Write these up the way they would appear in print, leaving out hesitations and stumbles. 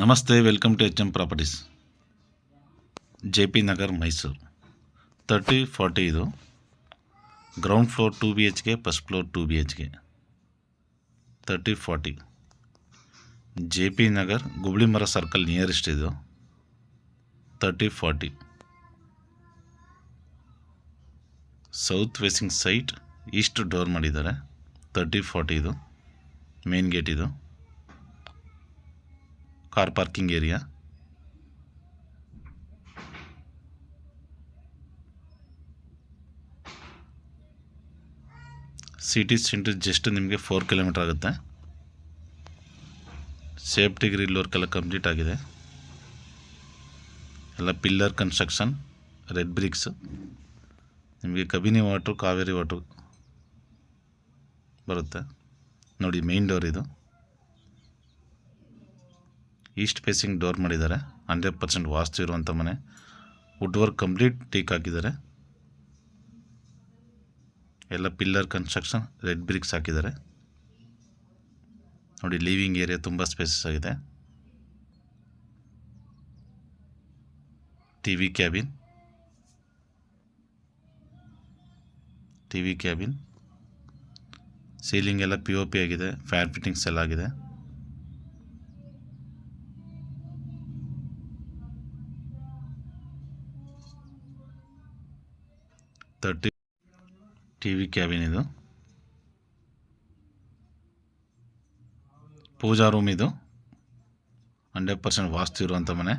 ನಮಸ್ತೆ, welcome to HM properties, JP Nagar, Mysuru. 30-40 ಇದು. Ground floor 2 BHK, first floor 2 BHK. 30-40 JP Nagar, Gubli ಮರ circle nearest ಇದು. 30-40 south facing site, east door ಮಾಡಿದ್ದಾರೆ. 30-40 ಇದು main gate. ಇದು car parking area. City centre just ನಿಮಗೆ 4 kilometre ಆಗುತ್ತೆ. Safety grill work ಎಲ್ಲ complete ಆಗಿದೆ. ಎಲ್ಲ ಪಿಲ್ಲರ್ ಕನ್ಸ್ಟ್ರಕ್ಷನ್, ರೆಡ್ ಬ್ರಿಕ್ಸ್. ನಿಮಗೆ ಕಬಿನಿ ವಾಟ್ರು, ಕಾವೇರಿ ವಾಟ್ರು ಬರುತ್ತೆ ನೋಡಿ. ಮೇನ್ ಡೋರ್ ಇದು. ಈಸ್ಟ್ ಫೇಸಿಂಗ್ ಡೋರ್ ಮಾಡಿದ್ದಾರೆ. 100% ವಾಸ್ತು ಇರುವಂಥ ಮನೆ. ವುಡ್ ವರ್ಕ್ ಕಂಪ್ಲೀಟ್ ಟೀಕ್ ಹಾಕಿದ್ದಾರೆ. ಎಲ್ಲ ಪಿಲ್ಲರ್ ಕನ್ಸ್ಟ್ರಕ್ಷನ್, ರೆಡ್ ಬ್ರಿಕ್ಸ್ ಹಾಕಿದ್ದಾರೆ ನೋಡಿ. ಲಿವಿಂಗ್ ಏರಿಯಾ ತುಂಬ ಸ್ಪೇಸಸ್ ಆಗಿದೆ. ಟಿವಿ ಕ್ಯಾಬಿನ್, ಸೀಲಿಂಗ್ ಎಲ್ಲ POP ಆಗಿದೆ. ಫ್ಯಾನ್ ಫಿಟ್ಟಿಂಗ್ಸ್ ಎಲ್ಲ ಆಗಿದೆ. ಟಿವಿ ಕ್ಯಾಬಿನ್ ಇದು. ಪೂಜಾ ರೂಮ್ ಇದು. 100% ವಾಸ್ತು ಇರುವಂಥ ಮನೆ.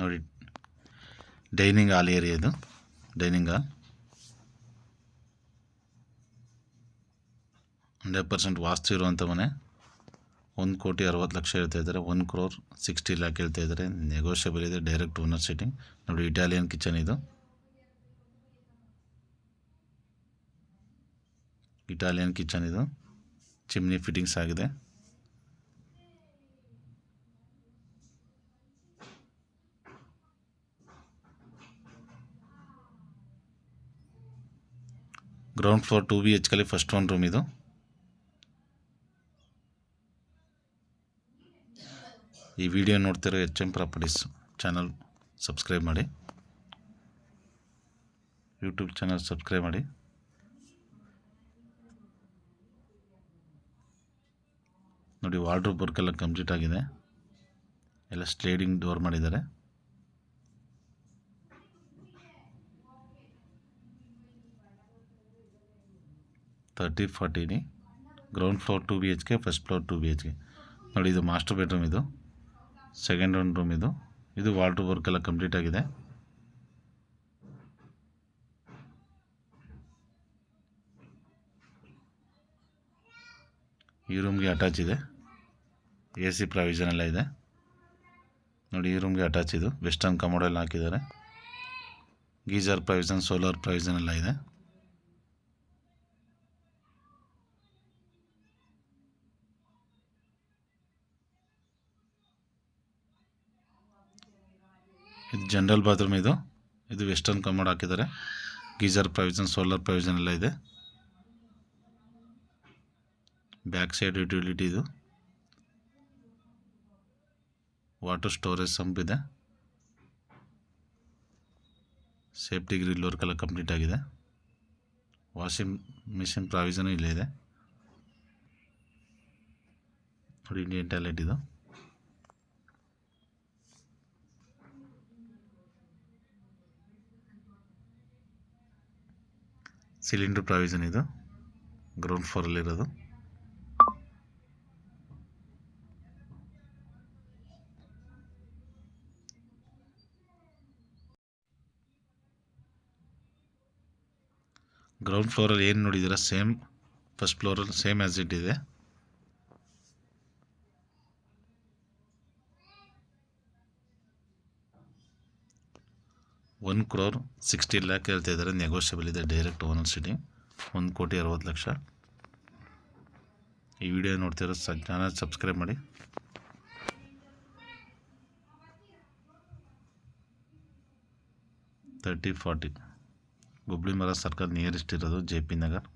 ನೋಡಿ, ಡೈನಿಂಗ್ ಹಾಲ್ ಏರಿಯಾ ಇದು. ಡೈನಿಂಗ್ ಹಾಲ್ 100% ವಾಸ್ತು ಇರುವಂಥ ಮನೆ. 1,60,00,000 ಹೇಳ್ತಾ ಇದ್ದಾರೆ. 1,60,00,000 ಹೇಳ್ತಾ ಇದ್ದಾರೆ. ನೆಗೋಷಿಯಬಲ್ ಇದೆ. ಡೈರೆಕ್ಟ್ ಓನರ್ ಸೀಟಿಂಗ್ ನೋಡಿ. ಇಟಾಲಿಯನ್ ಕಿಚನ್ ಇದು. ಚಿಮ್ನಿ ಫಿಟ್ಟಿಂಗ್ಸ್ ಆಗಿದೆ. Ground floor 2 BHK first 1 room ಇದು. ಈ ವಿಡಿಯೋ ನೋಡ್ತಿರೋ HM ಪ್ರಾಪರ್ಟೀಸ್ ಚಾನಲ್ ಸಬ್ಸ್ಕ್ರೈಬ್ ಮಾಡಿ. ಯೂಟ್ಯೂಬ್ ಚಾನಲ್ ಸಬ್ಸ್ಕ್ರೈಬ್ ಮಾಡಿ. ನೋಡಿ, ವಾರ್ಡ್ರೋಬ್ ವರ್ಕ್ ಎಲ್ಲ ಕಂಪ್ಲೀಟ್ ಆಗಿದೆ. ಎಲ್ಲ ಸ್ಲೈಡಿಂಗ್ ಡೋರ್ ಮಾಡಿದ್ದಾರೆ. Ground floor 2 BHK, first floor 2 BHK ನೋಡಿ. ಇದು ಮಾಸ್ಟರ್ ಬೆಡ್ರೂಮ್ ಇದು. ಸೆಕೆಂಡ್ ರೂಮ್ ಇದು. ಇದು ವಾರ್ಡ್ರೋಬ್ ವರ್ಕ್ ಎಲ್ಲ ಕಂಪ್ಲೀಟ್ ಆಗಿದೆ. ಈ ರೂಮ್ಗೆ ಅಟ್ಯಾಚ್ ಇದೆ. AC ಪ್ರಾವಿಷನ್ ಎಲ್ಲ ಇದೆ ನೋಡಿ. ಈ ರೂಮ್ಗೆ ಅಟ್ಯಾಚ್ ಇದು. ವೆಸ್ಟರ್ನ್ ಕಮೋಡ್ ಎಲ್ಲ ಹಾಕಿದ್ದಾರೆ. ಗೀಜರ್ ಪ್ರಾವಿಷನ್, ಸೋಲಾರ್ ಪ್ರಾವಿಷನ್ ಎಲ್ಲ ಇದೆ. ಇದು ಜನರಲ್ ಬಾತ್ರೂಮ್ ಇದು. ಇದು ವೆಸ್ಟರ್ನ್ ಕಮೋಡ್ ಹಾಕಿದ್ದಾರೆ. ಗೀಜರ್ ಪ್ರಾವಿಷನ್, ಸೋಲಾರ್ ಪ್ರಾವಿಷನ್ ಎಲ್ಲ ಇದೆ. ಬ್ಯಾಕ್ ಸೈಡ್ ಯುಟಿಲಿಟಿ ಇದು. ವಾಟರ್ ಸ್ಟೋರೇಜ್ ಸಂಪ್ ಇದೆ. ಸೇಫ್ಟಿ ಗ್ರಿಲ್ ವರ್ಕ್ ಎಲ್ಲ ಕಂಪ್ಲೀಟ್ ಆಗಿದೆ. ವಾಷಿಂಗ್ ಮಿಷಿನ್ ಪ್ರಾವಿಷನ್ ಇಲ್ಲೇ ಇದೆ ನೋಡಿ. ಇಂಡಿಯನ್ ಟಾಯ್ಲೆಟ್ ಇದು. ಸಿಲಿಂಡರ್ ಪ್ರಾವಿಷನ್ ಇದು. ಗ್ರೌಂಡ್ ಫ್ಲೋರಲ್ಲಿರೋದು. ಗ್ರೌಂಡ್ ಫ್ಲೋರಲ್ಲಿ ಏನು ನೋಡಿದ್ದೀರಾ ಸೇಮ್ ಫಸ್ಟ್ ಫ್ಲೋರಲ್ಲಿ ಸೇಮ್ ಆ್ಯಸ್ ಇಟ್ ಇದೆ. $1,60,00,000 ಹೇಳ್ತಾ ಇದ್ದಾರೆ. ನೆಗೋಷಿಯಬಲ್ ಇದೆ. Direct owner seating. 1,60,00,000. ಈ ವಿಡಿಯೋ ನೋಡ್ತಿರೋ ಚಾನಲ್ ಸಬ್ಸ್ಕ್ರೈಬ್ ಮಾಡಿ. 30-40 ಗುಬ್ಳಿ ಮರ ಸರ್ಕಲ್ ನಿಯರೆಸ್ಟ್ ಇರೋದು JP ನಗರ್.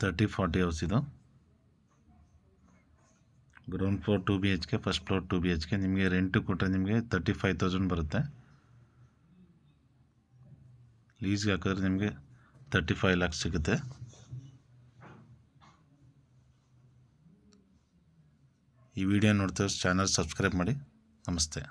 30-40 ಹೌಸ್ ಇದು. Ground floor 2 BHK, first floor 2 BHK. ನಿಮಗೆ ರೆಂಟು ಕೊಟ್ಟರೆ ನಿಮಗೆ 35,000 ಬರುತ್ತೆ. ಲೀಸ್ಗೆ ಹಾಕಿದ್ರೆ ನಿಮಗೆ 35 lakhs ಸಿಗುತ್ತೆ. ಈ ವಿಡಿಯೋ ನೋಡ್ತಾ ಚಾನಲ್ ಸಬ್ಸ್ಕ್ರೈಬ್ ಮಾಡಿ. ನಮಸ್ತೆ.